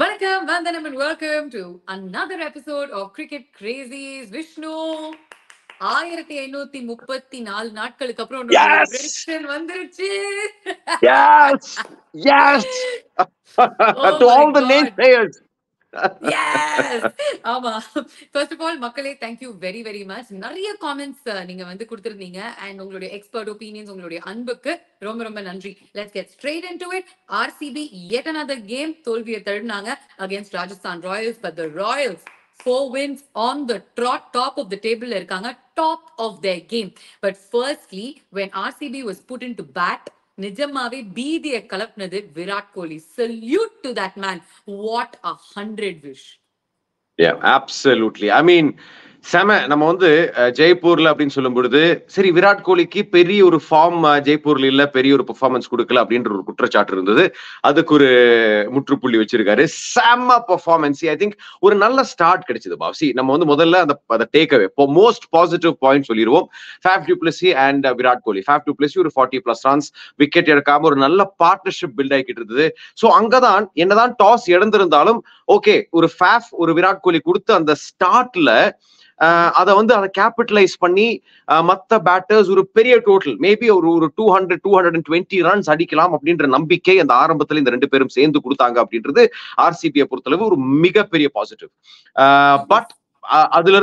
Vanakkam, Vandanam, and welcome to another episode of Cricket Crazies. Vishnu, 1534 நாட்களுக்கு அப்புறம் உன்னோட Yes! prediction வந்துருச்சு. Yes! Yes! Oh To my all the God. naysayers. Yes! ஆமா. First of all, மக்களே, thank you very, very much. நிறைய comments நீங்க வந்து கொடுத்திருந்தீங்க and உங்களுடைய expert opinions, உங்களுடைய அன்புக்கு ரொம்ப ரொம்ப நன்றி. Let's get straight into it. RCB yet another game தோல்வியை தழுவினாங்க against Rajasthan Royals, but the Royals 4 wins on the top of the table இருக்காங்க, top of their game. But firstly, when RCB was put into bat, நிஜமாவே பீதியை கலப்பினது Virat Kohli. Salute to that man. What 100 wish. Yeah, absolutely. I mean, நம்ம வந்து ஜெய்ப்பூர்ல அப்படின்னு சொல்லும் பொழுது சரி விராட் கோலிக்கு பெரிய ஒரு ஃபார்ம் ஜெய்ப்பூர்ல இல்ல, பெரிய ஒரு பெர்ஃபார்மன்ஸ் கொடுக்கல அப்படின்ற ஒரு குற்றச்சாட்டு இருந்தது. அதுக்கு ஒரு முற்றுப்புள்ளி வச்சிருக்காரு. செம்ம பெர்ஃபார்மன்ஸ். ஐ திங்க் ஒரு நல்ல ஸ்டார்ட் கிடைச்சது பாவ்சி. நம்ம வந்து முதல்ல அந்த take away most positive point சொல்லிடுவோம். Faf du Plessis and Virat Kohli. Faf du Plessis ஒரு 40+ ரன்ஸ், விக்கெட் எடுக்காம ஒரு நல்ல பார்ட்னர்ஷிப் பில்ட் ஆகிட்டு இருந்தது. ஸோ அங்கதான் என்னதான் டாஸ் இழந்திருந்தாலும் ஓகே, ஒரு ஃபேஃப் ஒரு விராட் கோலி கொடுத்த அந்த ஸ்டார்ட்ல அதை கேபிட்டலைஸ் பண்ணி மத்த பேட்டர்ஸ் ஒரு பெரிய டோட்டல் மேபி ஒரு 220 ரன்ஸ் அடிக்கலாம் அப்படின்ற நம்பிக்கை அந்த ஆரம்பத்துல இந்த ரெண்டு பேரும் சேர்ந்து கொடுத்தாங்க அப்படின்றது ஆர்சிபியை பொறுத்தளவு ஒரு மிகப்பெரிய பாசிட்டிவ். பட் அதுல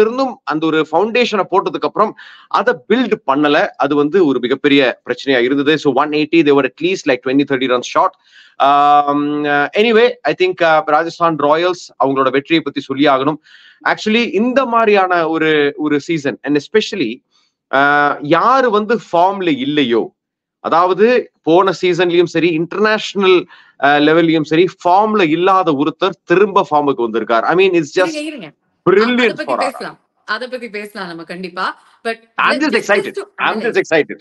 இருந்தும் அந்த ஒரு ஃபவுண்டேஷனை போட்டதுக்கு அப்புறம் அதை பில்ட் பண்ணல. அது ஒரு மிகப்பெரிய பிரச்சனையா இருந்தது. So 180 they were at least like 20-30 runs short. Anyway I think Rajasthan Royals அவங்களோட வெற்றியை பத்தி சொல்லி ஆகணும். ஆக்சுவலி இந்த மாதிரியான ஒரு சீசன் அண்ட் எஸ்பெஷலி யாரு ஃபார்ம்ல இல்லையோ, அதாவது போன சீசன்லயும் சரி இன்டர்நேஷனல் லெவல்லயும் சரி ஃபார்ம்ல இல்லாத ஒருத்தர் திரும்ப ஃபார்முக்கு வந்திருக்கார். I mean it's just brilliant for us. அத பத்தி பேசலாம் நம்ம கண்டிப்பா. But I'm just excited.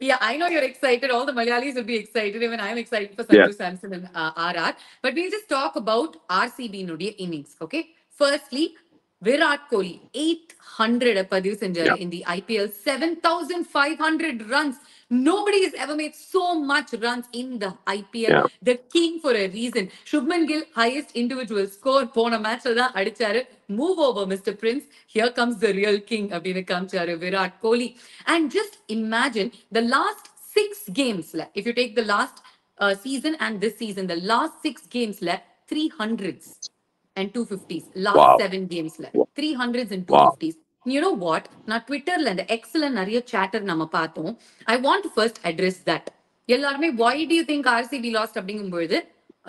Yeah, I know you're excited. All the Malayalis will be excited. Even I'm excited for Sanju Samson and RR. But we'll just talk about RCB nudiya innings. Okay. Firstly, Virat Kohli 800 பதிவு செஞ்சாரு in the IPL. 7,500 runs. Nobody has ever made so much runs in the IPL. The king for a reason. Shubman Gill highest individual score போன மேட்ச்ல தான் அடிச்சாரு. Move over Mr. Prince. Here comes the real king அப்படின்னு காமிச்சாரு Virat Kohli. And just imagine the last 6 games if you take the last season and this season, the last 6 games 300s and 250s. Last 7 games 300s and 250s. You know what? Na Twitter la and excellent nariya chatter nama paathom. I want to first address that. Ellarume, why do you think RCB lost அப்படிங்கும்போது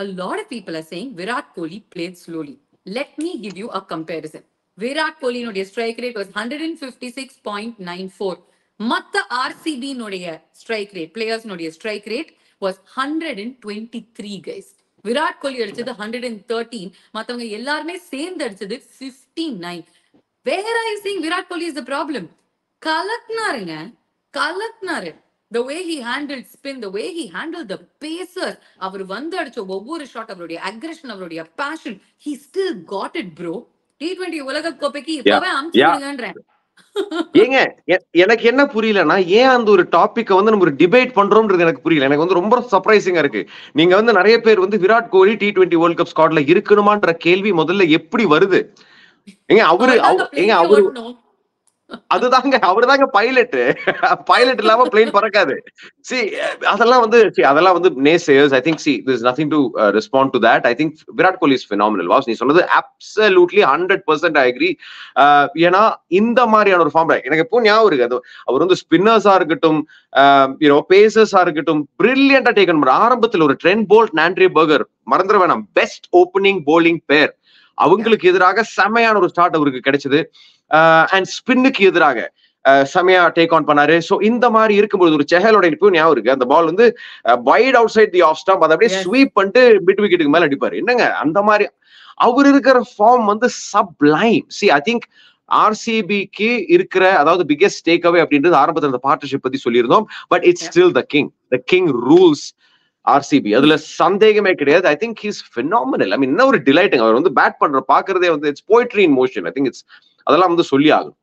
a lot of people are saying Virat Kohli played slowly. Let me give you a comparison. Virat Kohli nuடைய strike rate was 156.94. மத்த RCB nuடைய strike rate, players nuடைய strike rate was 123 guys. Virat Kohli அடிச்சது 113, மத்தவங்க எல்லாருமே சேர்ந்து அடிச்சது 59. Where are you saying Virat Kohli is the problem? கலக்னாரு. The way he handled spin, the way he handled the pacers, அவர் அடிச்ச ஒவ்வொரு shot, அவருடைய aggression, அவருடைய fashion, he still got it bro. T20 உலக கோப்பைக்கு இப்பவே அம்சிடுங்கன்றேன். ஏங்க எனக்கு என்ன புரியலன்னா, ஏன் அந்த ஒரு டாபிக்க நம்ம ஒரு டிபேட் பண்றோம்ன்றது எனக்கு புரியல. எனக்கு ரொம்ப சர்ப்ரைசிங்கா இருக்கு. நீங்க நிறைய பேர் Virat Kohli T20 world cup ஸ்குவாட்ல இருக்கணுமான்ற கேள்வி முதல்ல எப்படி வருது? ஏங்க அவரு அதுதாங்க, அவருதாங்க பைலட் இல்லாம பிளேன் பறக்காது. அதெல்லாம் naysayers. I think there's nothing to respond to that. I think Virat Kohli is phenomenal. Was நீ சொன்னது absolutely 100% I agree. ஏன்னா இந்த மாதிரியான ஒரு ஃபார்ம் எனக்கு எப்போ ஞாபகம் இருக்கு. அவர் ஸ்பின்னர்ஸா இருக்கட்டும், பேசர்ஸா இருக்கட்டும், பிரில்லியண்டா டேக்கன் பண்ண. ஆரம்பத்துல ஒரு ட்ரெண்ட் போல்ட், ஆண்ட்ரே பர்கர் மறந்துட வேணாம், பெஸ்ட் ஓப்பனிங் போலிங் பேர். அவங்களுக்கு எதிராக செமையான ஒரு ஸ்டார்ட் அவருக்கு கிடைச்சது. அண்ட் ஸ்பின்னுக்கு எதிராக செமையா டேக் ஆன் பண்ணாரு. சோ இந்த மாதிரி இருக்கும்போது ஒரு செஹலோட இப்போ ஞாபகம் இருக்கு, அந்த ball wide outside the off stump, அதை அப்படியே ஸ்வீப் பண்ணிட்டு மிட் விக்கெட்டுக்கு மேல அடிப்பாரு. என்னங்க அந்த மாதிரி அவர் இருக்கிற ஃபார்ம் சப்ளைம். ஐ திங்க் ஆர்சிபிக்கு இருக்கிற அதாவது பிகெஸ்ட் டேக் அவே அப்படின்றது ஆரம்பத்துல அந்த பார்ட்னர்ஷிப் பத்தி சொல்லியிருந்தோம். But it's still the king rules RCB, அதுல சந்தேகமே கிடையாது. I think he's phenomenal. I mean என்ன ஒரு டிலைட்டிங். அவர் பேட் பண்ற பாக்குறதே it's poetry in motion. I think அதெல்லாம் சொல்லி ஆகும்.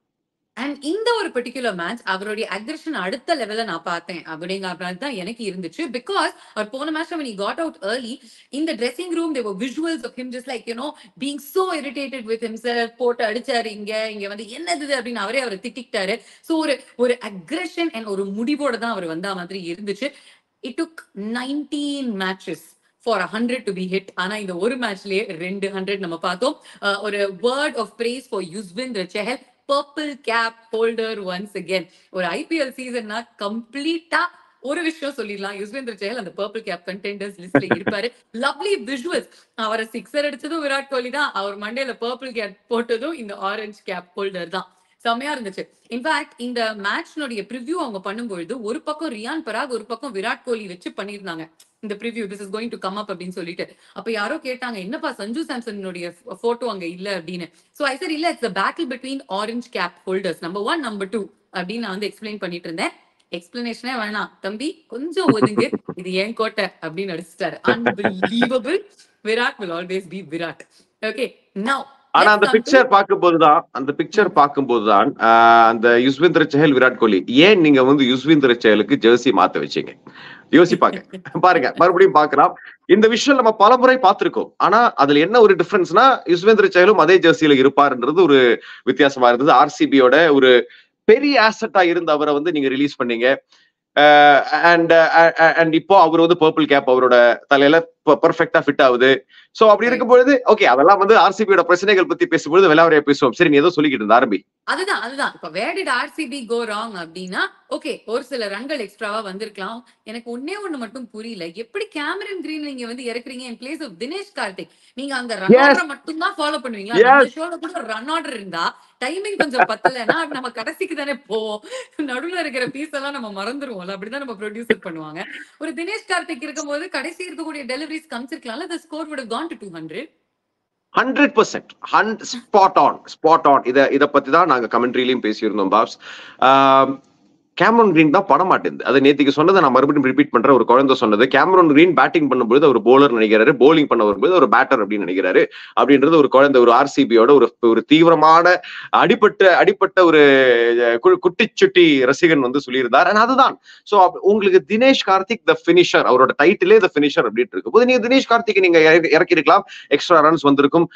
அண்ட் இந்த ஒரு பர்டிகுலர் மேட்ச் அவருடைய அக்ரெஷன் அடுத்த லெவல்ல நான் பார்த்தேன் அப்படிங்கிற தான் எனக்கு இருந்துச்சு. பிகாஸ் அவர் போன மேட்ச்ல when he got out early in the dressing room there were visuals of him just like being so irritated with himself. போட்டு அடிச்சாரு, இங்க வந்து என்னது அப்படின்னு அவரை திட்டிக்கிட்டாரு. ஸோ ஒரு அக்ரெஷன் அண்ட் ஒரு முடிவோட தான் அவர் வந்த மாதிரி இருந்துச்சு. It took 19 matches for 100 to be hit. ஆனா இந்த ஒரு மேட்ச்லயே 200 நம்ம பார்த்தோம். ஒரு word of praise for Yuzvendra Chahal, purple cap holder once again. ஒரு ஐபிஎல் சீசன்னா கம்ப்ளீட்டா ஒரு விஷயம் சொல்லிடலாம், யுஸ்வேந்திர செஹல் அந்த பர்பிள் கேப் கண்டெண்டர்ஸ் லிஸ்ட்ல இருப்பாரு. Lovely visuals. அவரை சிக்ஸர் அடிச்சதும் விராட் கோலி தான், அவர் மண்டையில பர்பிள் கேப் போட்டதும் இந்த ஆரஞ்சு கேப் ஹோல்டர் தான். செம்மையா இருந்துச்சு. இன்ஃபேக்ட் இந்த மேட்ச்னுடைய ப்ரிவ்யூ அவங்க பண்ணும்பொழுது ஒரு பக்கம் ரியான் பராக், ஒரு பக்கம் விராட் கோலி வச்சு பண்ணிருந்தாங்க இந்த preview. This is going to come up அப்படின்னு சொல்லிட்டு. அப்ப யாரோ கேட்டாங்க, என்னப்பா சஞ்சு சாம்சனுடைய போட்டோ அங்க இல்ல அப்படின்னு. சோ ஐ சார் இல்ல, it's a battle between orange cap holders number 1 number 2 அப்படின்னு நான் வந்து எக்ஸ்பிளைன் பண்ணிட்டு இருந்தேன். எக்ஸ்பிளனேஷனே வேணாம் தம்பி, கொஞ்சம் ஒதுங்கு, இது ஏன் கோட்டை அப்படின்னு அடிச்சிட்டாரு. Unbelievable. Virat will always be Virat. Okay, now ஆனா அந்த பிக்சர் பார்க்கும்போதுதான் அந்த யுஸ்வேந்திர செஹல் விராட் கோலி ஏன் நீங்க வந்து யுஸ்வேந்திர செஹலுக்கு ஜெர்சி மாத்த வச்சீங்க யோசிப்பாங்க. பாருங்க, மறுபடியும் பாக்கலாம். இந்த விஷயம் நம்ம பலமுறை பார்த்திருக்கோம். ஆனா அதுல என்ன ஒரு டிஃபரன்ஸ்னா, யுஸ்வேந்திர செஹலும் அதே ஜெர்சியில இருப்பாருன்றது ஒரு வித்தியாசமா இருந்தது. ஆர்சிபியோட ஒரு பெரிய ஆசெட்டா இருந்த அவரை வந்து நீங்க ரிலீஸ் பண்ணீங்க. அண்ட் இப்போ அவர் வந்து பர்பிள் கேப் அவரோட தலையில பெர்ஃபெக்ட்டா ஃபிட் ஆகுது. சோ அப்படி இருக்கும்பொழுது ஓகே, அதெல்லாம் வந்து ஆர்சிபியோட பிரச்சனைகள் பத்தி பேசும்போது விளையாடுறையா பேசுவோம். சரி, நீ ஏதோ சொல்லிக்கிட்டு இருந்த ஆரம்பி. அதுதான் இப்ப where did RCB go wrong அப்படின்னா, ஓகே ஒரு சில ரன்கள் எக்ஸ்ட்ராவா வந்திருக்கலாம். எனக்கு ஒண்ணு மட்டும் புரியல, எப்படி கேமரன் கிரீன் நீங்க வந்து இறக்குறீங்க in place of Dinesh Karthik? நீங்க அங்க ரன் ஆர்டர் மட்டும் தான் ஃபாலோ பண்ணுவீங்களா? இந்த ஷோல கூட ரன் ஆர்டர் இருந்தா டைமிங் கொஞ்சம் பத்தலன்னா நம்ம கடைசிக்கு தானே போவோம். நடுவுல இருக்கிற பீஸ் எல்லாம் நம்ம மறந்துருவோம்ல. அப்படிதான் நம்ம ப்ரொடியூசர் பண்ணுவாங்க. ஒரு தினேஷ் கார்த்திக் இருக்கும்போது கடைசி இருக்கக்கூடிய டெலிவரிஸ் காமிச்சிருக்கலாம்ல. the score would have gone to 200. 100% spot on. இத பத்தி தான் நாங்க கமெண்ட்ரியிலயும் பேசியிருந்தோம் பாஸ். கேமரன் கிரீன் தான் பட மாட்டேங்குது. அதை நேற்றுக்கு சொன்னதை நான் மறுபடியும் ரிப்பீட் பண்றேன். ஒரு குழந்தை சொன்னது, கேமரன் கிரீன் பேட்டிங் பண்ணும்போது ஒரு போலர் நினைக்கிறாரு, போலிங் பண்ண வரும்போது ஒரு பேட்டர் அப்படின்னு நினைக்கிறாரு அப்படின்றது ஒரு குழந்தை, ஒரு ஆர்சிபியோட ஒரு தீவிரமான அடிப்பட்ட ஒரு குட்டிச்சுட்டி ரசிகன் வந்து சொல்லியிருந்தார். அதுதான். சோ உங்களுக்கு தினேஷ் கார்த்திக் த பினிஷர், அவரோட டைட்டிலே த பினிஷர் அப்படின்னு இருக்கும் போது நீங்க தினேஷ் கார்த்திக் நீங்க இறக்கி இருக்கலாம், எக்ஸ்ட்ரா ரன்ஸ் வந்திருக்கும்.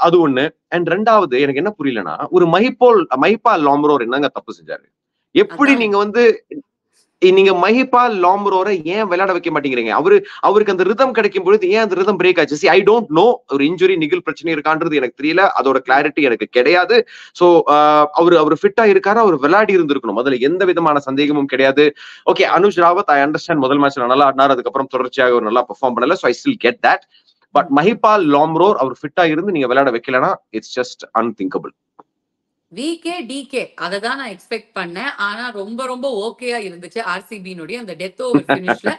அது ஒண்ணு. அண்ட் ரெண்டாவது எனக்கு என்ன புரியலன்னா, ஒரு மஹிபால் லாம்ரோர் என்னங்க தப்பு செஞ்சாரு? எப்படி நீங்க வந்து நீங்க மஹிபால் லாம்ரோரை ஏன் விளையாட வைக்க மாட்டேங்கிறீங்க? அவருக்கு அந்த ரிதம் கிடைக்கும் பொழுது ஏன் அந்த ரிதம் பிரேக் ஆச்சு? ஐ டோன்ட் நோ, ஒரு இன்ஜுரி நிகில் பிரச்சனை இருக்கான்றது எனக்கு தெரியல, அதோட கிளாரிட்டி எனக்கு கிடையாது. சோ அவர் ஃபிட்டா இருக்காரு, அவர் விளையாடி இருந்திருக்கணும், அதுல எந்த விதமான சந்தேகமும் கிடையாது. Okay, Anush Rawat I understand, முதல் மேட்ச்ல நல்லா ஆடினார், அதுக்கப்புறம் தொடர்ச்சியாக ஒரு நல்லா பெர்ஃபார்ம் பண்ணல. So I still get that. But Mahipal Lomror அவர் ஃபிட்டா இருந்து நீங்க விளையாட வைக்கலனா it's just unthinkable. VK DK அததான் நான் எக்ஸ்பெக்ட் பண்ணேன். ஆனா ரொம்ப ரொம்ப ஓகேயா இருந்துச்சு ஆர்சிபியினுடைய அந்த டெத் ஓவர் ஃபினிஷ்ல.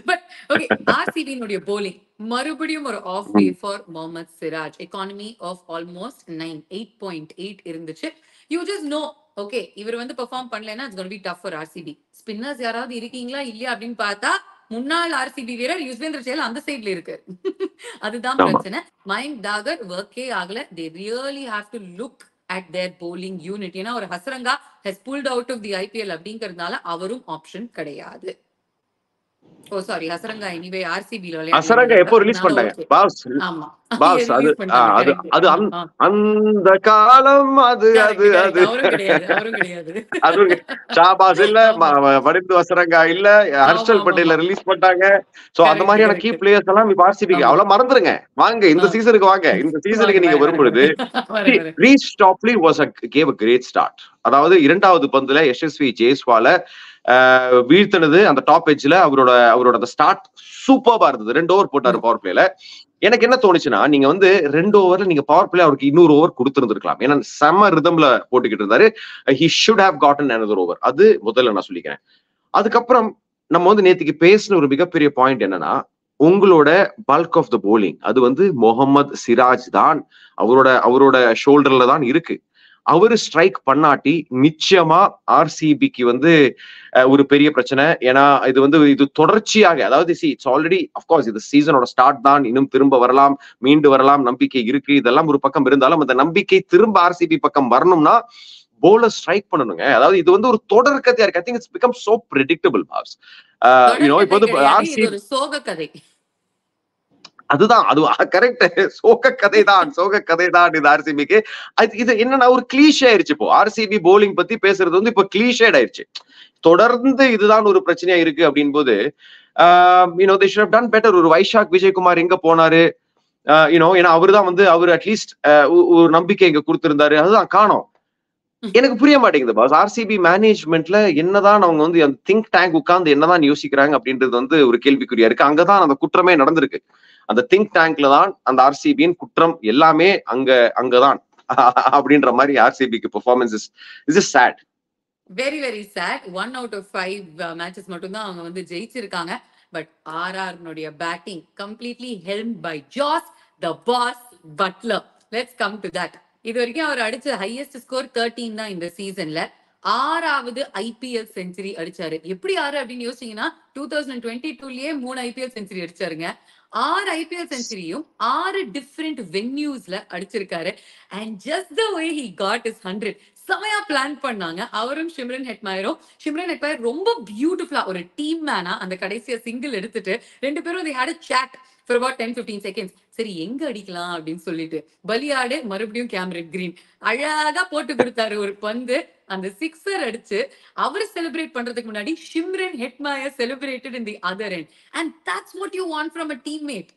பட் ஓகே, ஆர்சிபியினுடைய போலிங் மறுபடியும் ஒரு off day for Mohammed Siraj. Economy of almost 8.8 இருந்துச்சு. யூ ஜஸ்ட் நோ, ஓகே இவர் வந்து பெர்ஃபார்ம் பண்ணலன்னா it's gonna be tough for RCB. Spinners யாராவது இருக்கீங்களா இல்லையா அப்படின்னு பார்த்தா முன்னாள் ஆர்சிபி வீரர் யுஸ்வேந்திர செஹல் அந்த சைட்ல இருக்கு. அதுதான் பிரச்சனை. மயங்க் தாகர் ஒர்க்கே ஆகல. they really have to look at their bowling unit. ஏன்னா ஒரு Hasaranga has pulled out of the IPL அப்படிங்கறதுனால அவரும் ஆப்ஷன் கிடையாது. ஓ சாரி, ஹசரங்கா எனிவே ஆர்சிபில விளையாடுறாங்க. ஹசரங்கா எப்போ ரிலீஸ் பண்ணாங்க பாஸ்? ஆமா பாஸ் அது அந்த காலம் அது அவரும் கிடையாது. அது ஷாபாஸ் இல்ல, வடிந்து ஹசரங்கா இல்ல, ஹர்ஷல் பட்டேல ரிலீஸ் பண்ணாங்க. சோ அந்த மாதிரியான கீ பிளேயர்ஸ் எல்லாம் இப்ப ஆர்சிபிக்கு அவ்வளவு மறந்துருங்க. வாங்க இந்த சீசனுக்கு வாங்க. இந்த சீசனுக்கு நீங்க வரும்பொழுது Reece Topley gave a great start. அதாவது இரண்டாவது பந்துல யசஸ்வி ஜெய்ஸ்வால வீழ்த்தினது அந்த டாப் எட்ஜ்ல அவரோட அந்த ஸ்டார்ட் சூப்பர்பா இருந்தது. 2 ஓவர் போட்டாரு பவர் பிளேல. எனக்கு என்ன தோணுச்சுன்னா, நீங்க வந்து 2 ஓவர்ல நீங்க பவர் பிளே அவருக்கு 200 ஓவர் கொடுத்திருந்திருக்கலாம். ஏன்னா செம ரிதம்ல போட்டுக்கிட்டு இருந்தாரு. he should have gotten another over. அது முதல்ல நான் சொல்லிக்கிறேன். அதுக்கப்புறம் நம்ம வந்து நேத்துக்கு பேசின ஒரு மிகப்பெரிய பாயிண்ட் என்னன்னா, உங்களோட பல்க் ஆஃப் த போலிங் அது வந்து முகமது சிராஜ் தான், அவரோட ஷோல்டர்ல தான் இருக்கு. அவரு ஸ்ட்ரைக் பண்ணாட்டி நிச்சயமா ஆர்சிபிக்கு வந்து ஒரு பெரிய பிரச்சனை. ஏன்னா இது தொடர்ச்சியாக, அதாவது இட்ஸ் ஆல்ரெடி அஃப்கோர்ஸ் இது சீசனோட ஸ்டார்ட் தான், இன்னும் திரும்ப வரலாம், மீண்டு வரலாம், நம்பிக்கை இருக்கு, இதெல்லாம் ஒரு பக்கம் இருந்தாலும் அந்த நம்பிக்கை திரும்ப ஆர்சிபி பக்கம் வரணும்னா போலர் ஸ்ட்ரைக் பண்ணணுங்க. அதாவது இது வந்து ஒரு தொடர் கதையா இருக்கு. I think it's become so predictable boss. இப்போ வந்து ஆர்சிபி ஒரு சோக கதை. அதுதான், அது கரெக்ட். சோக கதை தான் இது ஆர்சிபிக்கு. இது என்னன்னா ஒரு கிளீஷே ஆயிருச்சு. இப்போ ஆர்சிபி போலிங் பத்தி பேசுறது வந்து இப்போ கிளீஷேட் ஆயிருச்சு. தொடர்ந்து இதுதான் ஒரு பிரச்சனையா இருக்கு அப்படின் போது they should have done better. ஒரு வைஷாக் விஜயகுமார் எங்க போனாரு? ஏன்னா அவருதான் வந்து அவர் அட்லீஸ்ட் ஒரு நம்பிக்கை இங்க கொடுத்திருந்தாரு. அதுதான் காணோம். எனக்கு புரிய மாட்டேங்குது பாஸ். ஆர்சிபி மேனேஜ்மெண்ட்ல என்னதான் அவங்க வந்து அந்த திங்க் டேங்க் உட்கார்ந்து என்னதான் யோசிக்கிறாங்க அப்படின்றது வந்து ஒரு கேள்விக்குறியா இருக்கு. அங்கதான் அந்த குற்றமே நடந்திருக்கு. அந்த திங்க் டேங்க்ல தான் அந்த ஆர்சிபியின் குற்றம் எல்லாமே அங்கதான் அப்படின்ற மாதிரி ஆர்சிபிக்கு performance is sad. Very very sad. 1 out of 5 matches மட்டும் தான் அவங்க வந்து ஜெயிச்சிருக்காங்க. பட் ஆர்ஆர்னுடைய batting completely helmed by Jos the boss Buttler. Let's come to that. இது வரைக்கும் அவர் அடிச்ச ஹையஸ்ட் ஸ்கோர் 13 தான் இந்த சீசன்ல. 6வது ஐபிஎல் செஞ்சுரி அடிச்சாரு. எப்படி 6 அப்படின்னு யோசிச்சீங்கன்னா 2022லயே 3 ஐபிஎல் செஞ்சுரி அடிச்சாருங்க. 6 ஐபிஎல் செஞ்சுரியும் 6 டிஃபரெண்ட் வென்யூஸ்ல அடிச்சிருக்காரு. And just the way he got is 100 செமையா பிளான் பண்ணாங்க அவரும் ஷிம்ரன் ஹெட்மயரும். ஷிம்ரன் ஹெட்மயர் ரொம்ப பியூட்டிஃபுல்லா ஒரு டீம் மேனா அந்த கடைசியா சிங்கிள் எடுத்துட்டு 2 பேரும் they had a chat for about 10-15 seconds. சரி எங்க அடிக்கலாம் அப்படின்னு சொல்லிட்டு பலியாடு மறுபடியும் கேமரன் கிரீன் அழகா போட்டு கொடுத்தாரு ஒரு பந்து. அந்த சிக்ஸர் அடிச்சு அவர் செலிப்ரேட் பண்றதுக்கு முன்னாடி Shimron Hetmyer celebrated in the other end. And that's what you want from a teammate.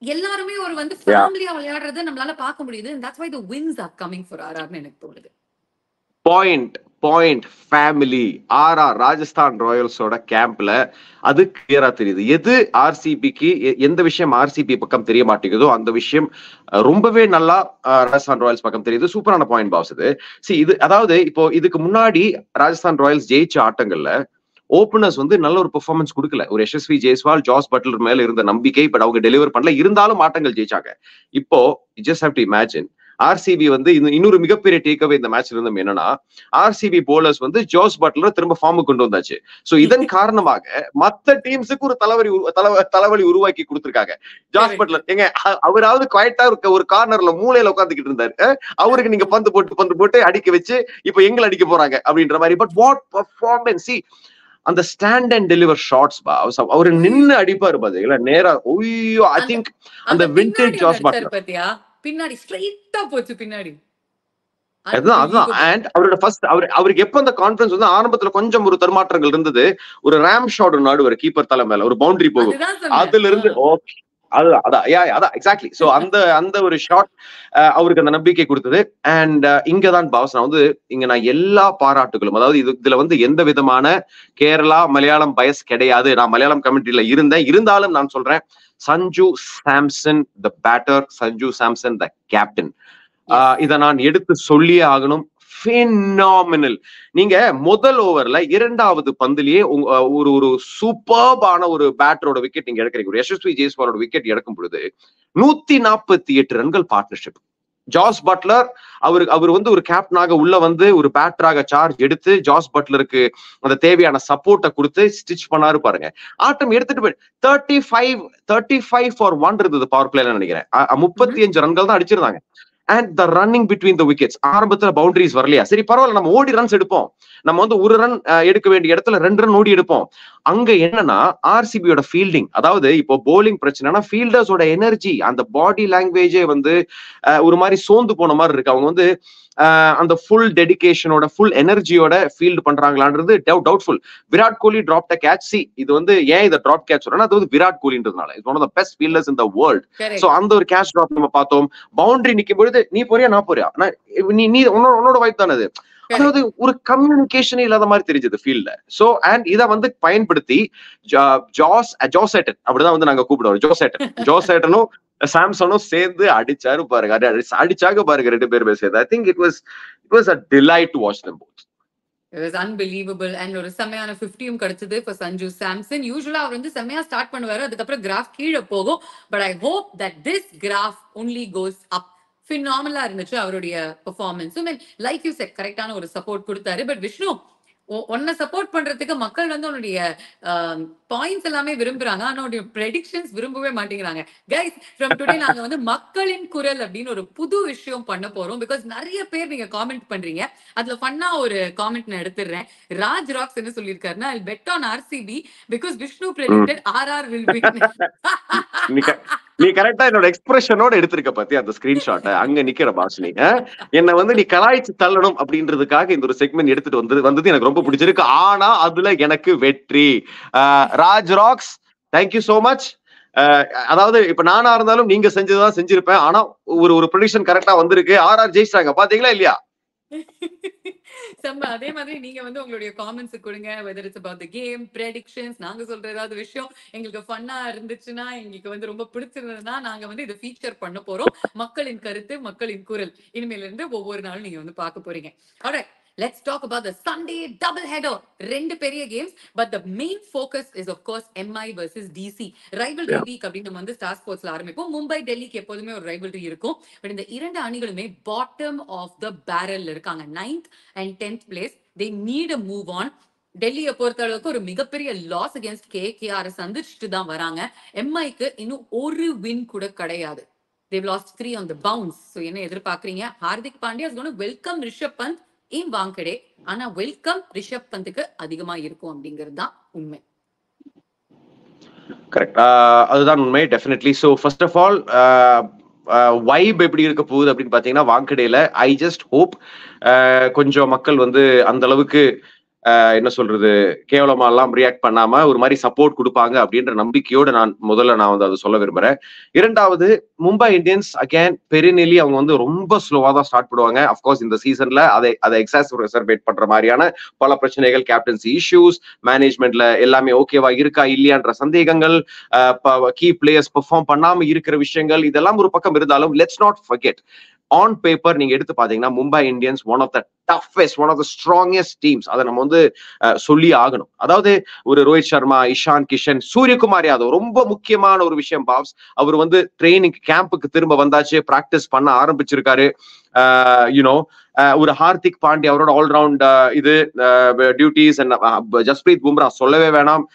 எல்லாருமே ஒரு வந்து ஃபேமிலியா விளையாடுறத நம்மளால பார்க்க முடியுது. and that's why the wins are coming for RR ன்னு எனக்கு தோணுது. பாயிண்ட் ஃபேமிலி ஆர்ஆர் ராஜஸ்தான் ராயல்ஸோட கேம்ப்ல அது கிளியரா தெரியுது. எது ஆர்சிபிக்கு எந்த விஷயம் ஆர்சிபி பக்கம் தெரிய மாட்டேங்குதோ அந்த விஷயம் ரொம்பவே நல்லா ராஜஸ்தான் ராயல்ஸ் பக்கம் தெரியுது. சூப்பரான பாயிண்ட் பாஸ் இது. இது அதாவது இப்போ இதுக்கு முன்னாடி ராஜஸ்தான் ராயல்ஸ் ஜெயிச்ச ஆட்டங்கள்ல ஓபனர்ஸ் வந்து நல்ல ஒரு பெர்ஃபார்மன்ஸ் கொடுக்கல. ஒரு யசஸ்வி ஜெய்ஸ்வால், ஜாஸ் பட்லர் மேல இருந்த நம்பிக்கை, பட் அவங்க டெலிவர் பண்ணல. இருந்தாலும் ஆட்டங்கள் ஜெயிச்சாங்க. இப்போ just have to imagine RCB வந்து இன்னொரு மிகப்பெரிய டேக்அவே இந்த மேட்ச்ல இருந்தும் என்னன்னா ஆர்சிபி போலர்ஸ் வந்து ஜாஸ் பட்லர் திரும்ப ஃபார்முக்கு கொண்டு வந்தாச்சு. சோ இதன் காரணமாக மத்த டீம்ஸுக்கு ஒரு தலைவலி உருவாக்கி கொடுத்திருக்காங்க. ஜாஸ் பட்லர் எங்க அவராவது குவைட்டா ஒரு கார்னர்ல மூலையில உட்காந்துக்கிட்டு இருந்தாரு. அவருக்கு நீங்க பந்து போட்டு அடிக்க வச்சு இப்ப எங்களை அடிக்க போறாங்க அப்படின்ற மாதிரி. But what performance! அந்த ஸ்டாண்ட் அண்ட் டெலிவர் ஷாட்ஸ் அவரு நின்னு அடிப்பாரு பாத்தீங்களா நேரா. ஓய்யோ ஐ திங்க் அந்த விண்டேஜ் ஜாஸ் பட்லர் பத்தியா பின்னாடி ஸ்ட்ரைட்டா போச்சு பின்னாடி. அதுதான் அண்ட் அவரோட ஃபர்ஸ்ட் அவருக்கு எப்ப அந்த கான்ஃபிடன்ஸ் வந்து ஆரம்பத்துல கொஞ்சம் ஒரு தர்மாற்றங்கள் இருந்தது. ஒரு ரேம் ஷாட் ஒன்னு ஒரு கீப்பர் தலை மேல ஒரு பவுண்டரி போகும். அதுல இருந்து ஓகே அதான் எக்ஸாக்ட்லி. சோ அந்த ஒரு ஷாட் அவருக்கு அந்த நம்பிக்கை கொடுத்தது. அண்ட் இங்கதான் பாஸ் நான் வந்து நான் எல்லா பாராட்டுகளும், அதாவது இதுல வந்து எந்த விதமான கேரளா மலையாளம் பயஸ் கிடையாது. நான் மலையாளம் கமெண்ட்ரியில இருந்தாலும் நான் சொல்றேன் Sanju Samson the batter, Sanju Samson the captain. இதை நான் எடுத்து சொல்லியே ஆகணும். பினாமினல். நீங்க முதல் ஓவர்ல 2வது பந்திலேயே ஒரு சூப்பர்பான ஒரு பேட்டரோட விக்கெட் நீங்க எடுக்கிறீங்க. ஒரு யசஸ்வி ஜெய்ஸ்வாலோட விக்கெட் எடுக்கும் பொழுது 148 ரன்கள் பார்ட்னர்ஷிப். ஜாஸ் பட்லர் அவர் வந்து ஒரு கேப்டனாக உள்ள வந்து ஒரு பேட்டராக சார்ஜ் எடுத்து ஜாஸ் பட்லருக்கு அந்த தேவையான சப்போர்ட்டை கொடுத்து ஸ்டிச் பண்ணாரு பாருங்க. ஆட்டம் எடுத்துட்டு போய் 35 for 1 இருந்தது பவர் பிளேல நினைக்கிறேன். 35 ரன்கள் தான் அடிச்சிருந்தாங்க. And the running between the wickets. ஆரம்பத்துல பவுண்டரிஸ் வரலையா, சரி பரவாயில்ல நம்ம ஓடி ரன்ஸ் எடுப்போம். நம்ம வந்து ஒரு ரன் எடுக்க வேண்டிய இடத்துல 2 ரன் ஓடி எடுப்போம். அங்க என்னன்னா ஆர்சிபியோட ஃபீல்டிங், அதாவது இப்போ போலிங் பிரச்சனைனா ஃபீல்டர்ஸோட எனர்ஜி, அந்த பாடி லாங்குவேஜே வந்து ஒரு மாதிரி சோர்ந்து போன மாதிரி இருக்கு. அவங்க வந்து அந்த ஃபுல் டெடிகேஷனோட ஃபுல் எனர்ஜியோட ஃபீல்டு பண்றாங்களான்றது doubtful. Virat Kohli drop the catch. இது வந்து ஏன் இதை டிராப் கேட்ச் சொல்றேன்னா அது வந்து விராட் கோலின்றதுனால is one of the best fielders in the world. So அந்த ஒரு கேட்ச் டிராப் நம்ம பார்த்தோம். பவுண்டரி நிக்கும் பொழுது நீ போறியா நான் போறியா, நீ உன்னோட வாய்ப்பு தானே அது. அதாவது ஒரு கம்யூனிகேஷன் இல்லாத மாதிரி தெரிஞ்சது ஃபீல்ட்ல. சோ அண்ட் இதை வந்து பயன்படுத்தி ஜோசேட்டன் அப்படிதான் வந்து நாங்க கூப்பிடுவோம். ஜோசேட்டனும் சாம்சனும் சேர்ந்து அடிச்சாரு பாருங்க. அடிச்சாங்க பாருங்க 2 பேருமே சேர்ந்து. I think it was a delight to watch them both. It was unbelievable. and ஒரு செமையான 50யும் கிடைச்சது for சஞ்சு சாம்சன். யூசுவலா அவர் வந்து செமையா ஸ்டார்ட் பண்ணுவாரு, அதுக்கப்புறம் கிராஃப் கீழே போகும். But I hope that this graph only goes up ஃபினாமினலா இருந்துச்சு அவருடைய பெர்ஃபார்மன்ஸும். லைக் யூ செட் கரெக்டான ஒரு சப்போர்ட் கொடுத்தாரு. பட் விஷ்ணு, உன்னை சப்போர்ட் பண்றதுக்கு மக்கள் வந்து உன்னுடைய பாயிண்ட்ஸ் எல்லாமே விரும்புறாங்க, ஆனா உன்னுடைய ப்ரெடிக்ஷன்ஸ் விரும்பவே மாட்டேங்கிறாங்க. கைஸ், ஃப்ரம் டுடே நாங்க வந்து மக்களின் குரல் அப்படின்னு ஒரு புது விஷயம் பண்ண போறோம். பிகாஸ் நிறைய பேர் நீங்க காமெண்ட் பண்றீங்க. அதுல ஃபன்னா ஒரு காமெண்ட் நான் எடுத்துடுறேன். ராஜ் ராக்ஸ் என்ன சொல்லியிருக்காருன்னா, I bet on RCB because Vishnu predicted RR will win. நீ கரெக்டா என்னோட எக்ஸ்பிரஷனோட எடுத்திருக்க பத்தி அந்த ஸ்கிரீன்ஷாட் அங்க நிக்கிற பாஸ். நீ என்ன வந்து நீ கலாய்ச்சி தள்ளணும் அப்படின்றதுக்காக இந்த ஒரு செக்மெண்ட் எடுத்துட்டு வந்தது எனக்கு ரொம்ப பிடிச்சிருக்கு. ஆனா அதுல எனக்கு வெற்றி. Raj rocks, thank you so much. அதாவது இப்ப நானா இருந்தாலும் நீங்க செஞ்சதுதான் செஞ்சிருப்பேன். ஆனா ஒரு ப்ரெடிக்ஷன் கரெக்டா வந்திருக்கு. ஆர்ஆர் ஜெயிச்சிட்டாங்க, பாத்தீங்களா இல்லையா? செம்ம. அதே மாதிரி நீங்க வந்து உங்களுடைய காமெண்ட்ஸ் கொடுங்க. Whether it's about the game, predictions, நாங்க சொல்ற ஏதாவது விஷயம் எங்களுக்கு ஃபன்னா இருந்துச்சுன்னா, எங்களுக்கு வந்து ரொம்ப பிடிச்சிருந்ததுன்னா நாங்க வந்து இதை ஃபீச்சர் பண்ண போறோம். மக்களின் கருத்து, மக்களின் குரல் இனிமேல இருந்து ஒவ்வொரு நாளும் நீங்க வந்து பார்க்க போறீங்க. Alright, let's talk about the Sunday double header. ரெண்டு பெரிய games, but the main focus is of course MI versus DC. Rivalry week அப்படின்னு நம்ம வந்து ஸ்டார் ஸ்போர்ட்ஸ்ல ஆரம்பிப்போம். மும்பை டெல்லிக்கு எப்போதுமே ஒரு ரைவல்ரி இருக்கும். பட் இந்த இரண்டு அணிகளுமே பாட்டம் ஆஃப் த பேரல் இருக்காங்க. 9th and 10th place. They need a move on. டெல்லியை பொறுத்த அளவுக்கு ஒரு மிகப்பெரிய லாஸ் அகேன்ஸ்ட் KKR சந்திச்சுட்டு தான் வராங்க. MIக்கு இன்னும் ஒரு வின் கூட கிடையாது. They've lost 3 on the bounce. So என்ன எதிர்பார்க்கறீங்க? Hardik Pandya is going to welcome Rishabh bandh in வாங்கடே. ஆனா வெல்கம் ரிஷப் பந்துக்கு அதிகமா இருக்கும் அப்படிங்கிறது தான் உண்மை. கரெக்ட், அதுதான் உண்மை. Definitely. So first of all, vibe எப்படி இருக்க போகுது அப்படின்னு பாத்தீங்கன்னா, வாங்கடேல ஐ ஜஸ்ட் ஹோப் கொஞ்சம் மக்கள் வந்து அந்த அளவுக்கு என்ன சொல்றது, கேவலமா எல்லாம் ரியாக்ட் பண்ணாம ஒரு மாதிரி சப்போர்ட் கொடுப்பாங்க அப்படின்ற நம்பிக்கையோட நான் வந்து அதை சொல்ல விரும்புறேன். இரண்டாவது, மும்பை இந்தியன்ஸ் அகேன் பெரினிலி அவங்க வந்து ரொம்ப ஸ்லோவா தான் ஸ்டார்ட் பண்ணுவாங்க. அப்கோர்ஸ் இந்த சீசன்ல அதை எக்ஸாசர்பேட் பண்ற மாதிரியான பல பிரச்சனைகள், கேப்டன்சி இஷ்யூஸ், மேனேஜ்மெண்ட்ல எல்லாமே ஓகேவா இருக்கா இல்லையான்ற சந்தேகங்கள், கீ பிளேயர்ஸ் பெர்ஃபார்ம் பண்ணாம இருக்கிற விஷயங்கள், இதெல்லாம் ஒரு பக்கம் இருந்தாலும் let's not forget, on paper நீங்க எடுத்து பாத்தீங்கன்னா Mumbai Indians one of the toughest, one of the strongest teams. அதை நம்ம வந்து சொல்லி ஆகணும். அதாவது ஒரு ரோஹித் சர்மா, இஷான் கிஷன், சூரியகுமார் யாதவ், ரொம்ப முக்கியமான ஒரு விஷயம் பாப்ஸ், அவர் வந்து ட்ரைனிங் கேம்புக்கு திரும்ப வந்தாச்சு, பிராக்டிஸ் பண்ண ஆரம்பிச்சிருக்காரு. யூனோ, ஒரு ஹார்திக் பாண்டியா அவரோட ஆல்ரவுண்ட் இது டியூட்டிஸ், ஜஸ்பிரீத் பும்ரா சொல்லவே வேணாம்.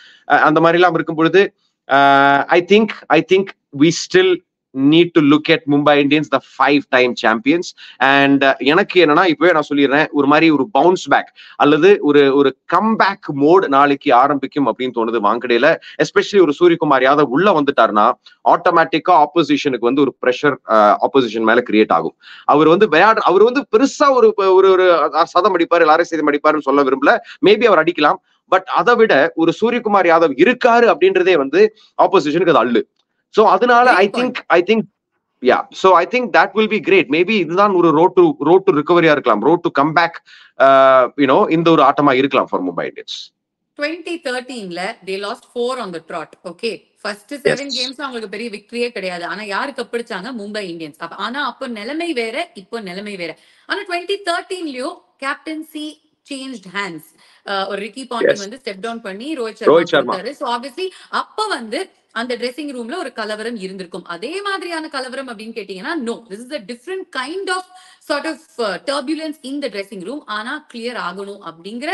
அந்த மாதிரி எல்லாம் இருக்கும் பொழுது I think we still need to look at Mumbai Indians, the 5-time champions. And எனக்கு என்னன்னா, இப்பவே நான் சொல்லிடுறேன், ஒரு மாதிரி ஒரு பவுன்ஸ் பேக் அல்லது ஒரு கம்பேக் மோட் நாளைக்கு ஆரம்பிக்கும் அப்படின்னு தோணுது வாங்கடேல. எஸ்பெஷலி ஒரு சூரியகுமார் யாதவ் உள்ள வந்துட்டாருன்னா ஆட்டோமேட்டிக்கா ஆப்போசிஷனுக்கு வந்து ஒரு ப்ரெஷர் ஆப்போசிஷன் மேல கிரியேட் ஆகும். அவர் வந்து பெருசா ஒரு சதம் அடிப்பாரு, எல்லாரும் சேதம் அடிப்பாருன்னு சொல்ல விரும்பல. மேபி அவர் அடிக்கலாம். பட் அதை விட ஒரு சூரியகுமார் யாதவ் இருக்காரு அப்படின்றதே வந்து ஆப்போசிஷனுக்கு அது அள்ளு. So அதனால I think yeah, so I think that will be great. Maybe இதுதான் ஒரு road to recovery-ஆ இருக்கலாம், road to come back, இந்த ஒரு ஆட்டமா இருக்கலாம் for Mumbai Indians. 2013ல they lost 4 on the trot. Okay, first 7 games அவங்களுக்கு பெரிய விக்டரியே கிடையாது. ஆனா யாருக்கு பிடிச்சாங்க? மும்பை இந்தியன்ஸ். ஆனா அப்ப நிலைமை வேற, இப்போ நிலைமை வேற. ஆனா 2013லயும் கேப்டன்சி changed hands. ஒரு ரிக்கி பாண்டிங் வந்து ஸ்டெப் டவுன் பண்ணி ரோஹித் சர்மா இருந்தாரு. சோ ஆப்வியஸ்லி அப்ப வந்து அந்த ட்ரெஸ்ஸிங் ரூம்ல ஒரு கலவரம் இருந்திருக்கும். அதே மாதிரியான கலவரம் அப்படின்னு கேட்டீங்கன்னா, no, this is a different kind of sort of turbulence in the dressing room. ஆனா கிளியர் ஆகணும் அப்படிங்கிற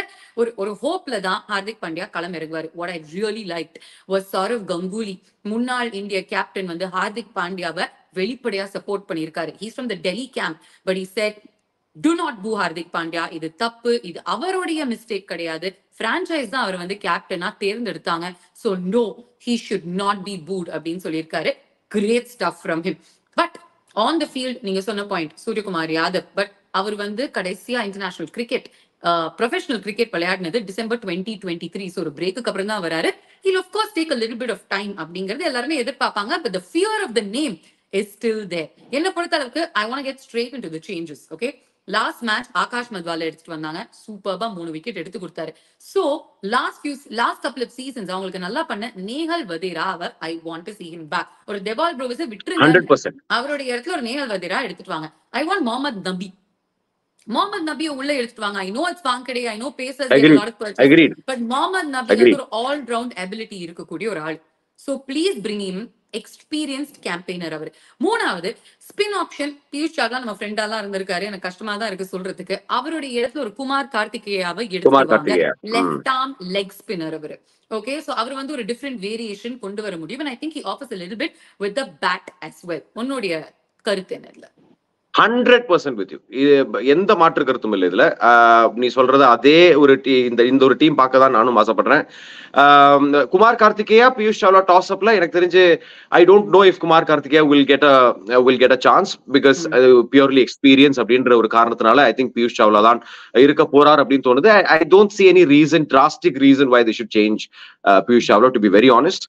ஒரு ஹோப்ல தான் ஹார்திக் பாண்டியா களம் இறங்குவாரு. What I really liked was Sourav Ganguly, முன்னாள் இந்திய கேப்டன், வந்து ஹார்திக் பாண்டியாவை வெளிப்படையா சப்போர்ட் பண்ணியிருக்காரு. He's from the Delhi camp, but he said, do not boo Hardik Pandya, இது தப்பு, இது அவருடைய மிஸ்டேக் கிடையாது, பிரான்சைஸ் தான் அவர் வந்து கேப்டனா தேர்ந்தெடுத்தாங்க. So no, he should not be booed அப்படின்னு சொல்லியிருக்காரு. Great stuff from him. But on the field நீங்க சொன்ன பாயிண்ட் சூரியகுமார் யாதவ், பட் அவர் வந்து கடைசியா இன்டர்நேஷனல் கிரிக்கெட், ப்ரொஃபஷனல் கிரிக்கெட் விளையாடினது December 2023. ஸோ ஒரு பிரேக்கு அப்புறம் தான் வராரு. He'll of course take a little bit of time அப்படிங்கிறது எல்லாருமே எதிர்பார்ப்பாங்க. But the fear of the name is still there. என்ன பொறுத்த அளவுக்கு I want to get straight into the changes. Okay, last match Akash மத்வால எடுத்துட்டு வந்தாங்க. சூப்பர்பா 3 விக்கெட் எடுத்து கொடுத்தாரு. So last couple of seasons அவங்களுக்கு நல்லா பண்ண நேஹல் வதேராவை I want to see him back. ஒரு டெவால் ப்ரோவஸை விட்டுருங்க, அவருடைய இடத்துல ஒரு நேஹல் வதேரா எடுத்துட்டு வாங்க. ஐ வாண்ட் முகமது நபியை உள்ள எடுத்துட்டு வாங்க. I know it's Wankhede, I know pacers get a lot of purchase, but Mohammad Nabi வந்து ஒரு ஆல் ரவுண்ட் எபிலிட்டி இருக்கக்கூடிய ஒரு ஆள். So please bring him. Experienced campaigner அவர். மூணாவது ஸ்பின் ஆப்ஷன். பியூஷ் சாவ்லா நம்ம ஃப்ரெண்டாலாம் இருந்திருக்காரு, எனக்கு கஷ்டமா தான் இருக்கு சொல்றதுக்கு. அவருடைய இடத்துல ஒரு குமார் கார்த்திகேயாவை எடுத்துருவாங்க, லெஃப்ட் ஆர்ம் லெக் ஸ்பின்னர் அவரு. ஓகே, சோ அவர் வந்து ஒரு டிஃபரெண்ட் வேரியேஷன் கொண்டு வர முடியும். and I think he offers a little bit with the bat as well. உன்னுடைய கருத்து என்ன இதுல? 100% வித் யூ. எந்த மாற்று கருத்தும் இல்லை இதுல. நீ சொல்றது அதே ஒரு இந்த ஒரு டீம் பார்க்க தான் நானும் ஆசைப்படுறேன். குமார் கார்த்திகேயா பியூஷ் சாவ்லா டாஸ் அப்ல எனக்கு தெரிஞ்சு ஐ don't know if Kumar Karthikeya will get a chance because purely experience அப்படின்ற ஒரு காரணத்தினால ஐ திங்க் பியூஷ் சாவ்லா தான் இருக்க போறார் அப்படின்னு தோணுது. I don't see any drastic reason why they should change Piyush Chawla, to be very honest.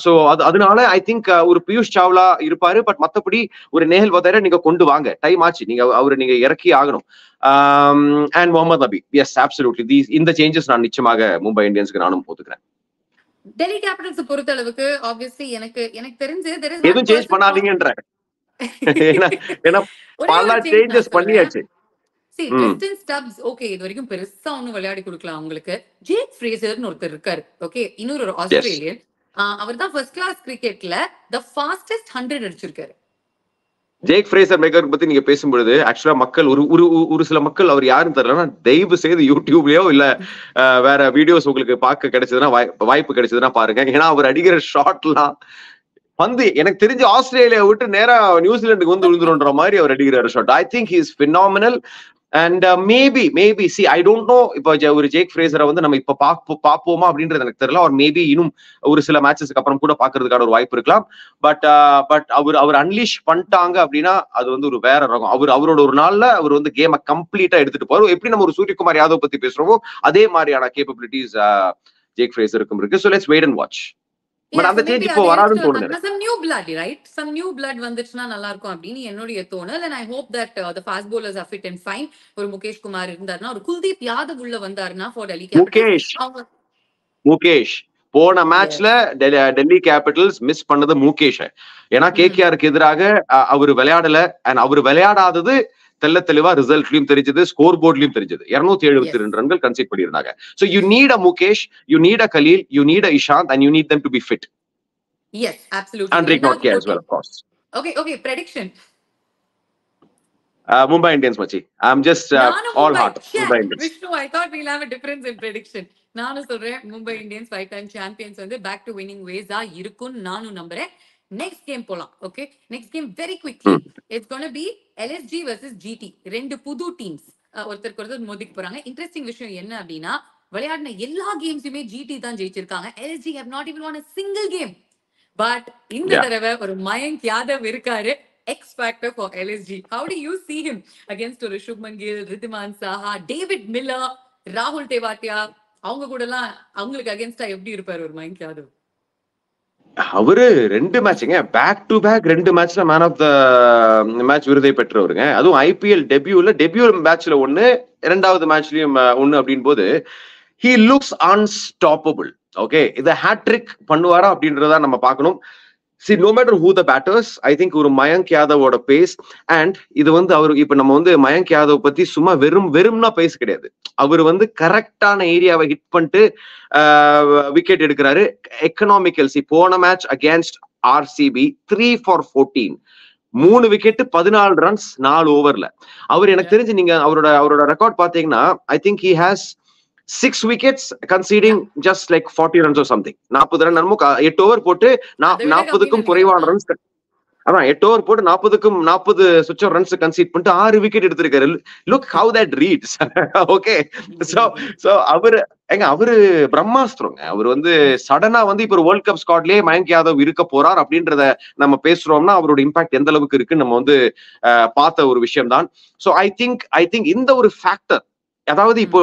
So அதனால ஐ திங்க் ஒரு பியூஷ் சாவ்லா இருப்பாரு. பட் மத்தபடி ஒரு நேஹல் வதேரா நீங்க கொண்டு வாங்க, டைம் ஆச்சு, நீங்க இறக்கி ஆகணும். அண்ட் முகமது நபி, எஸ் அப்சல்யூட்லி, இந்த சேஞ்சஸ் நான் நிச்சயமாக மும்பை இந்தியன்ஸ்க்கு நானும் போத்துக்கிறேன். டெல்லி கேபிட்டல்ஸ் பொறுத்த அளவுக்கு ஆப்வியஸ்லி எனக்கு தெரிஞ்சு எதுவும் சேஞ்ச் பண்ணாதீங்கன்ற. ஏன்னா பல சேஞ்சஸ் பண்ணியாச்சு. See, Justin Stubbs, okay, இது வரைக்கும் பெருசா ஒன்னும் விளையாடி கொடுக்கலாம் உங்களுக்கு. ஜேக் ஃப்ரேசர்னு ஒருத்தர் இருக்காரு, ஓகே, இன்னொரு ஒரு ஆஸ்திரேலியன். அவர் தான் ஃபர்ஸ்ட் கிளாஸ் கிரிக்கெட்ல தி ஃபாஸ்டஸ்ட் 100 அடிச்சிருக்காரு. ஜேக் ஃப்ரேசர் மேக்கர் பத்தி நீங்க பேசும்பொழுது ஆக்சுவலா மக்கள் ஒரு சில மக்கள் அவர் யாருன்னு தெரியலன்னா தயவு செய்து யூடியூப்லயோ இல்ல வேற வீடியோஸ் உங்களுக்கு பார்க்க கிடைச்சதுன்னா வாய்ப்பு கிடைச்சதுன்னா பாருங்க. ஏன்னா அவர் அடிக்கிற ஷாட்லாம் வந்து எனக்கு தெரிஞ்சு ஆஸ்திரேலியா விட்டு நேரா நியூசிலாந்துக்கு வந்து விழுந்துருன்ற மாதிரி அவர் அடிக்கிறார் shot. I think he is phenomenal. And maybe see I don't know இப்போ ஒரு ஜேக் ஃப்ரேசரை வந்து நம்ம இப்ப பாப்போமா அப்படின்றது எனக்கு தெரியல. ஒரு மேபி இன்னும் ஒரு சில மேட்சஸ்க்கு அப்புறம் கூட பாக்குறதுக்கான ஒரு வாய்ப்பு இருக்கலாம். பட் அவர் அன்லீஷ் பண்ணிட்டாங்க அப்படின்னா அது வந்து ஒரு வேற ரகம். அவரோட ஒரு நாள்ல அவர் வந்து கேமை கம்ப்ளீட்டா எடுத்துட்டு போவார். எப்படி நம்ம ஒரு சூரியகுமார் யாதவ் பத்தி பேசுறோமோ அதே மாதிரியான கேப்பபிலிட்டிஸ் ஜேக் ஃப்ரேசருக்கும் இருக்கு. So let's wait and watch. But அந்த சேஞ்ச் இப்போ வராதுன்னு தோணுது. some new blood, right? some new blood வந்துச்சுனா நல்லா இருக்கும் அப்படினு என்னோட தோணல். and I hope that the fast bowlers are fit and fine. ஒரு முகேஷ் குமார் இருந்தார்னா, ஒரு குல்தீப் யாதவ் உள்ள வந்தார்னா for Delhi Capitals. முகேஷ் போன மேட்ச்ல டெல்லி கேபிட்டல்ஸ் மிஸ் பண்ணது முகேஷ். ஏன்னா கேகேஆருக்கு எதிராக அவர் விளையாடல. அண்ட் அவர் விளையாடாதது தெளிவா ரிசல்ட்லயும் தெரிஞ்சது, ஸ்கோர் போர்ட்லயும் தெரிஞ்சது. 272 ரன்கள் கன்சீட் பண்ணிருந்தாங்க. So you need a Mukesh, you need a Khalil, you need a Ishant, and you need them to be fit. Yes, absolutely. And Rick Nortke as well, of course. Okay, prediction. Mumbai Indians, machi. I'm just all heart. Mumbai Indians. Vishnu, I thought we'll have a difference in prediction. நானும் சொல்றேன் Mumbai Indians 5-time champions வந்து back to winning ways ஆ இருக்கும்னு நானும் நம்புறேன். Next game போலாம். Okay, next game very quickly. It's going to be LSG versus GT. ரெண்டு புது teams ஒருத்தருக்கு ஒருத்தர் மோதிக்க போறாங்க. இன்ட்ரெஸ்டிங் விஷயம் என்ன அப்படின்னா, விளையாடின எல்லா கேம்ஸுமே GT தான் ஜெயிச்சிருக்காங்க. LSG have not even won a single game. But இந்த தடவை ஒரு மயங்க் யாதவ் இருக்காரு, X factor for LSG. How do you see him against ஒரு சுப்மன் கில், ரித்திமான் சாஹா, டேவிட் மில்லர், ராகுல் தெவாட்டியா, அவங்க கூட எல்லாம் அவங்களுக்கு அகேன்ஸ்டா எப்படி இருப்பாரு ஒரு மயங்க் யாதவ்? அவரு ரெண்டு மேட்சுங்க, பேக் டு பேக் ரெண்டு மேட்ச்ல மேன் ஆஃப் த மேட்ச் விருதை பெற்றவருங்க. அதுவும் ஐபிஎல் டெபியூ மேட்ச்ல ஒண்ணு, இரண்டாவது மேட்ச்லயும் ஒண்ணு அப்படின் போது he looks unstoppable. ஓகே, இத ஹேட்ரிக் பண்ணுவாரா அப்படின்றத நம்ம பார்க்கணும். See, no matter who the batters, I think ஒரு மயங்க் யாதவோட பேஸ் அண்ட் இது வந்து அவரு இப்ப நம்ம வந்து மயங்க் யாதவ் பத்தி சும்மா வெறும்னா பேச கிடையாது. அவர் வந்து கரெக்டான ஏரியாவை ஹிட் பண்ணிட்டு விக்கெட் எடுக்கிறாரு. எக்கனாமிக்கல்சி போன match against RCB 3 for 14, 3 wicket 14 runs 4 ஓவர்ல. அவர் எனக்கு தெரிஞ்சு நீங்க அவரோட ரெக்கார்ட் பாத்தீங்கன்னா I think he has 6 wickets conceding just like 40 runs or something. 40 run 8 over போட்டு 40க்கும் குறைவான ரன்ஸ், அதான் 8 ஓவர் போட்டு 40க்கும் 40 சுவிட்ச் ரன்ஸ் கன்சீட் பண்ணிட்டு 6 விக்கெட் எடுத்திருக்காரு. Look how that reads. Okay, so அவரு பிரம்மாஸ்திரங்க. அவர் வந்து சடனா வந்து இப்ப ஒரு வேர்ல்ட் கப் ஸ்குவாட்லயே மயங்க் யாதவ் இருக்க போறார் அப்படின்றத நம்ம பேசுறோம்னா அவரோட இம்பாக்ட் எந்த அளவுக்கு இருக்குன்னு நம்ம வந்து பார்த்த ஒரு விஷயம் தான். சோ ஐ திங்க் இந்த ஒரு ஃபேக்டர், அதாவது இப்போ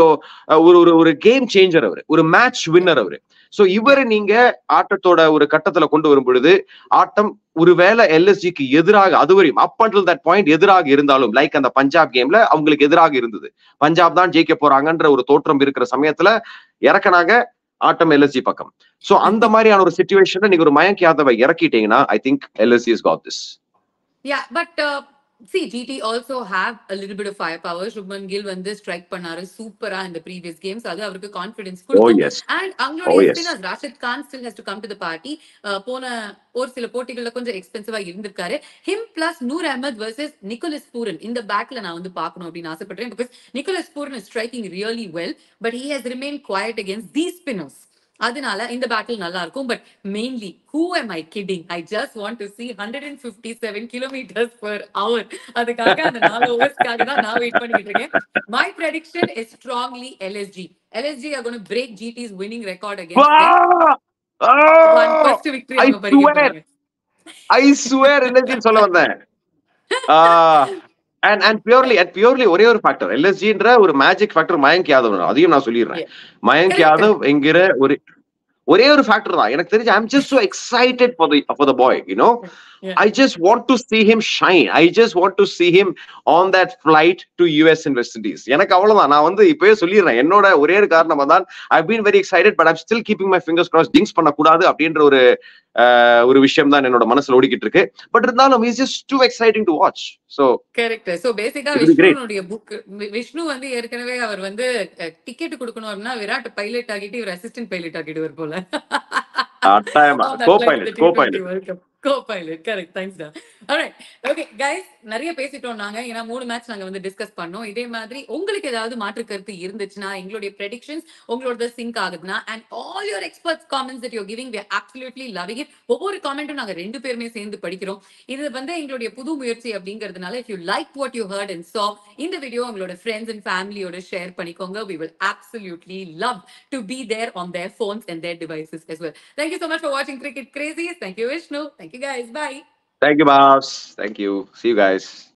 ஒரு கேம் சேஞ்சர் அவரு, ஒரு மேட்ச் வின்னர் அவரு. சோ இவரு நீங்க ஆட்டத்தோட ஒரு கட்டத்துல கொண்டு வரும் பொழுது ஆட்டம் ஒருவேளை LSGக்கு எதிராக அதுவரையும் அப் அண்டில் தட் பாயிண்ட் எதிராக இருந்தாலும், லைக் அந்த பஞ்சாப் கேம்ல அவங்களுக்கு எதிராக இருந்தது, பஞ்சாப் தான் ஜெயிக்க போறாங்கன்ற ஒரு தோற்றம் இருக்கிற சமயத்துல இறக்கனாக ஆட்டம் LSG பக்கம். சோ அந்த மாதிரியான ஒரு சிச்சுவேஷன்ல நீங்க ஒரு மயங்க் யாதவை இறக்கிட்டீங்கன்னா I think LSG has got this. Yeah, but See, GT also have a little bit of firepower. Shubman Gill வந்து strike பண்ணாரு சூப்பரா in the previous games. அது அவருக்கு கான்ஃபிடன்ஸ் Oh கொடுக்கும். yes. And Oh அவங்களுடைய yes. Spinners Rashid Khan still has to come to the party. போன ஒரு சில போட்டிகள்ல கொஞ்சம் எக்ஸ்பென்சிவா இருந்திருக்காரு. Him plus Noor Ahmad versus Nicholas Pooran இந்த பேட்ல நான் வந்து பார்க்கணும் அப்படின்னு ஆசைப்படுறேன். Because Nicholas Pooran is striking really well, but he has remained quiet against these spinners. அதனால இந்த பேட்டில் நல்லா இருக்கும். But mainly who am I kidding? I just want to see 157 kilometers per hour. அதுக்காக அந்த 4 ஓவர்ஸ்க்காக தான் நான் வெயிட் பண்ணிட்டு இருக்கேன். My prediction is strongly LSG. LSG are going to break GT's winning record against them. One Oh, first victory I அவங்க பறிக்க swear, போறாங்க. I swear LSG சொல்ல வந்தேன். And purely ஒரே ஒரு ஃபேக்டர் எல்எஸ்ஜின்ற ஒரு மேஜிக் ஃபேக்டர் மயங்க் யாதவ், அதையும் நான் சொல்லிடுறேன். மயங்க் யாதவ் என்கிற ஒரே ஒரு ஃபேக்டர் தான் எனக்கு தெரிஞ்சு. I'm just so excited for the bye, you know. I just want to see him shine. I just want to see him on that flight to US and West Indies. எனக்கு அவ்வளவுதான். நான் வந்து இப்பவே சொல்லிடுறேன், என்னோட ஒரே ஒரு காரணமா தான் I've been very excited, but I'm still keeping my fingers crossed. ஜிங்ஸ் பண்ணக்கூடாது அப்படின்ற ஒரு விஷயம் தான் என்னோட மனசுல ஓடிக்கிட்டு இருக்கு. பட் இருந்தாலும் is just too exciting to watch. So correct. So பேசிக்கா விஷ்ணு வந்து ஏற்கனவே அவர் வந்து டிக்கெட் கொடுக்கணும் அப்படின்னா விராட் பைலட் ஆகிட்டு இவர் அசிஸ்டன்ட் பைலட் ஆகிடுவார் போல. Co-pilot, correct. Thanks, da. All right. Okay, guys, நிறைய பேசிட்டோம் நாங்க. ஏன்னா 3 மேட்ச் நாங்க வந்து டிஸ்கஸ் பண்ணோம். இதே மாதிரி உங்களுக்கு ஏதாவது மாற்று கருத்து இருந்துச்சுன்னா, எங்களுடைய predictions உங்களோட சிங்க் ஆகுதுன்னா, and all your experts comments that you're giving, we are absolutely loving it. ஒவ்வொரு கமெண்ட்டும் நாங்க 2 பேருமே சேர்ந்து படிக்கிறோம். இது வந்து எங்களுடைய புது முயற்சி அப்படிங்கிறதுனால, if you liked what you heard and saw இந்த வீடியோ உங்களோட friends and family-யோட ஷேர் பண்ணிக்கோங்க. We will absolutely love to be there on their phones and their devices as well. Thank you so much for watching Cricket Crazies. Thank you, Vishnu. Thank you, guys. Bye. Thank you, boss. Thank you. See you guys.